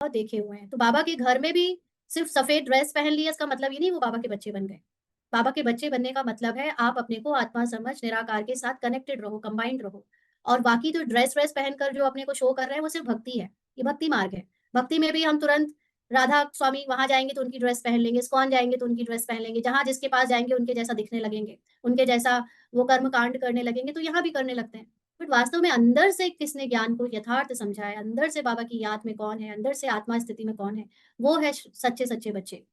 बहुत देखे हुए हैं। तो बाबा के घर में भी सिर्फ सफेद ड्रेस पहन लिया इसका मतलब ये नहीं वो बाबा के बच्चे बन गए। बाबा के बच्चे बनने का मतलब है आप अपने को आत्मा समझ निराकार के साथ कनेक्टेड रहो, कंबाइंड रहो। और बाकी जो ड्रेस व्रेस पहनकर जो अपने को शो कर रहे हैं वो सिर्फ भक्ति है। ये भक्ति मार्ग है। भक्ति में भी हम तुरंत राधा स्वामी वहां जाएंगे तो उनकी ड्रेस पहन लेंगे, इस्कॉन जाएंगे तो उनकी ड्रेस पहन लेंगे, जहां जिसके पास जाएंगे उनके जैसा दिखने लगेंगे, उनके जैसा वो कर्म कांड करने लगेंगे, तो यहाँ भी करने लगते हैं। बट वास्तव में अंदर से किसने ज्ञान को यथार्थ समझा है, अंदर से बाबा की याद में कौन है, अंदर से आत्मा स्थिति में कौन है, वो है सच्चे सच्चे बच्चे।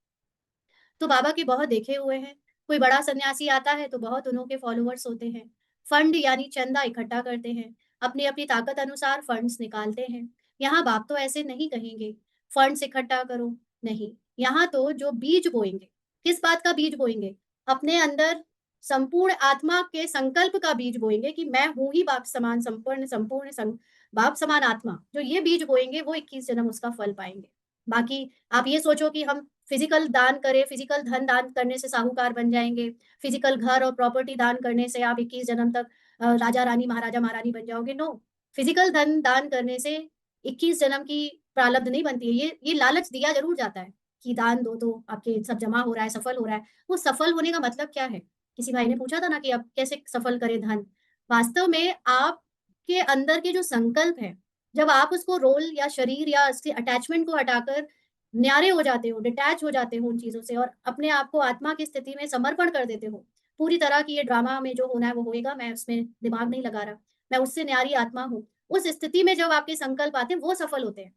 तो बाबा के बहुत देखे हुए हैं। कोई बड़ा सन्यासी आता है तो बहुत उन्हों फॉलोअर्स होते हैं। फंड यानी चंदा इकट्ठा करते हैं, अपनी अपनी ताकत अनुसार फंड्स निकालते हैं। यहाँ बाप तो ऐसे नहीं कहेंगे फंड्स इकट्ठा करो, नहीं। यहाँ तो जो बीज बोएंगे, किस बात का बीज बोएंगे? अपने अंदर संपूर्ण आत्मा के संकल्प का बीज बोएंगे कि मैं हूं ही बाप समान संपूर्ण संपूर्ण बाप समान आत्मा। जो ये बीज बोएंगे वो 21 जन्म उसका फल पाएंगे। बाकी आप ये सोचो कि हम फिजिकल दान करें, फिजिकल धन दान करने से साहूकार बन जाएंगे, फिजिकल घर और प्रॉपर्टी दान करने से आप 21 जन्म तक राजा रानी महाराजा महारानी बन जाओगे। नो, फिजिकल धन दान करने से 21 जन्म की प्रारब्ध नहीं बनती है। ये लालच दिया जरूर जाता है कि दान दो तो आपके सब जमा हो रहा है, सफल हो रहा है। वो सफल होने का मतलब क्या है? किसी भाई ने पूछा था ना कि अब कैसे सफल करें धन। वास्तव में आपके अंदर के जो संकल्प है, जब आप उसको रोल या शरीर या उसके अटैचमेंट को हटाकर न्यारे हो जाते हो, डिटैच हो जाते हो उन चीजों से और अपने आप को आत्मा की स्थिति में समर्पण कर देते हो पूरी तरह की, ये ड्रामा में जो होना है वो होएगा, मैं उसमें दिमाग नहीं लगा रहा, मैं उससे न्यारी आत्मा हूँ। उस स्थिति में जब आपके संकल्प आते हैं वो सफल होते हैं।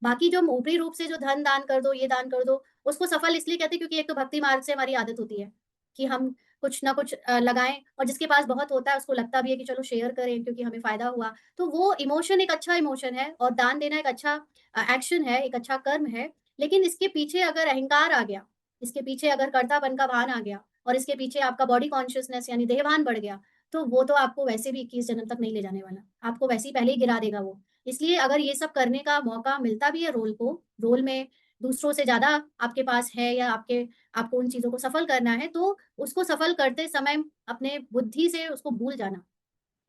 बाकी जो ऊपरी रूप से जो धन दान कर दो, ये दान कर दो, उसको सफल इसलिए कहते हैं क्योंकि एक तो भक्ति मार्ग से हमारी आदत होती है कि हम कुछ ना कुछ लगाएं, और जिसके पास बहुत होता है उसको लगता भी है कि चलो शेयर करें क्योंकि हमें फायदा हुआ। तो वो इमोशन एक अच्छा इमोशन है और दान देना एक अच्छा एक्शन है, एक अच्छा कर्म है। लेकिन इसके पीछे अगर अहंकार आ गया, इसके पीछे अगर कर्तापन का भान आ गया और इसके पीछे आपका बॉडी कॉन्शियसनेस यानी देहभान बढ़ गया, तो वो तो आपको वैसे भी 21 जन्म तक नहीं ले जाने वाला, आपको वैसे ही पहले ही गिरा देगा वो। इसलिए अगर ये सब करने का मौका मिलता भी है रोल को, रोल में दूसरों से ज़्यादा आपके पास है या आपको उन चीज़ों को सफल करना है, तो उसको सफल करते समय अपने बुद्धि से उसको भूल जाना,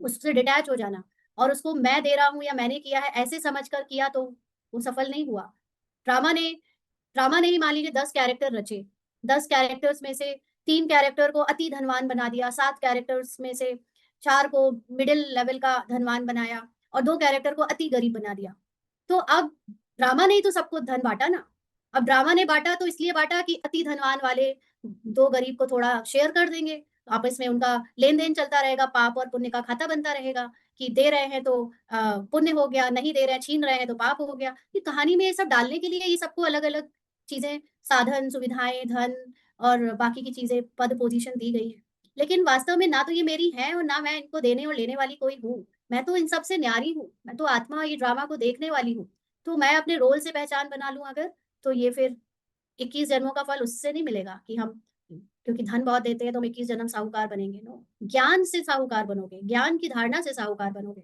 उससे डिटैच हो जाना और उसको मैं दे रहा हूँ या मैंने किया है ऐसे समझकर किया तो वो सफल नहीं हुआ। ड्रामा ने ड्रामा ने ही मान लीजिए 10 कैरेक्टर रचे, 10 कैरेक्टर्स में से 3 कैरेक्टर को अति धनवान बना दिया, 7 कैरेक्टर्स में से 4 को मिडिल लेवल का धनवान बनाया और 2 कैरेक्टर को अति गरीब बना दिया। तो अब ड्रामा ने ही तो सबको धन बाँटा ना। अब ड्रामा ने बाँटा तो इसलिए बाँटा कि अति धनवान वाले 2 गरीब को थोड़ा शेयर कर देंगे। आपस में उनका लेन-देन चलता रहेगा, पाप और पुण्य का खाता बनता रहेगा कि दे रहे हैं तो पुण्य हो गया, नहीं दे रहे हैं, छीन रहे हैं तो पाप हो गया। ये कहानी में ये सब डालने के लिए ये सबको अलग-अलग चीज़ें, साधन, सुविधाएँ, धन और बाकी की चीज़ें, पद, पोज़ीशन दी गई है। लेकिन वास्तव में ना तो ये मेरी हैं और ना मैं इनको देने और लेने वाली कोई हूँ। मैं तो इन सब से न्यारी हूँ, मैं तो आत्मा ये ड्रामा को देखने वाली हूँ। तो मैं अपने रोल से पहचान बना लूँ अगर, तो ये फिर 21 जन्मों का फल उससे नहीं मिलेगा कि हम क्योंकि धन बहुत देते हैं तो हम 21 जन्म साहूकार बनेंगे, नो। ज्ञान से साहूकार बनोगे, ज्ञान की धारणा से साहूकार बनोगे।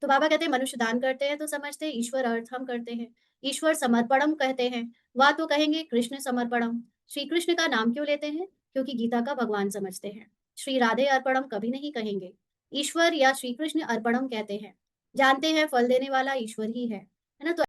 तो बाबा कहते हैं मनुष्य दान करते हैं तो समझते हैं ईश्वर अर्थ हम करते हैं, ईश्वर समर्पणम कहते हैं, वह तो कहेंगे कृष्ण समर्पणम। श्री कृष्ण का नाम क्यों लेते हैं? क्योंकि गीता का भगवान समझते हैं। श्री राधे अर्पणम कभी नहीं कहेंगे, ईश्वर या श्री कृष्ण अर्पणम कहते हैं। जानते हैं फल देने वाला ईश्वर ही है ना। तो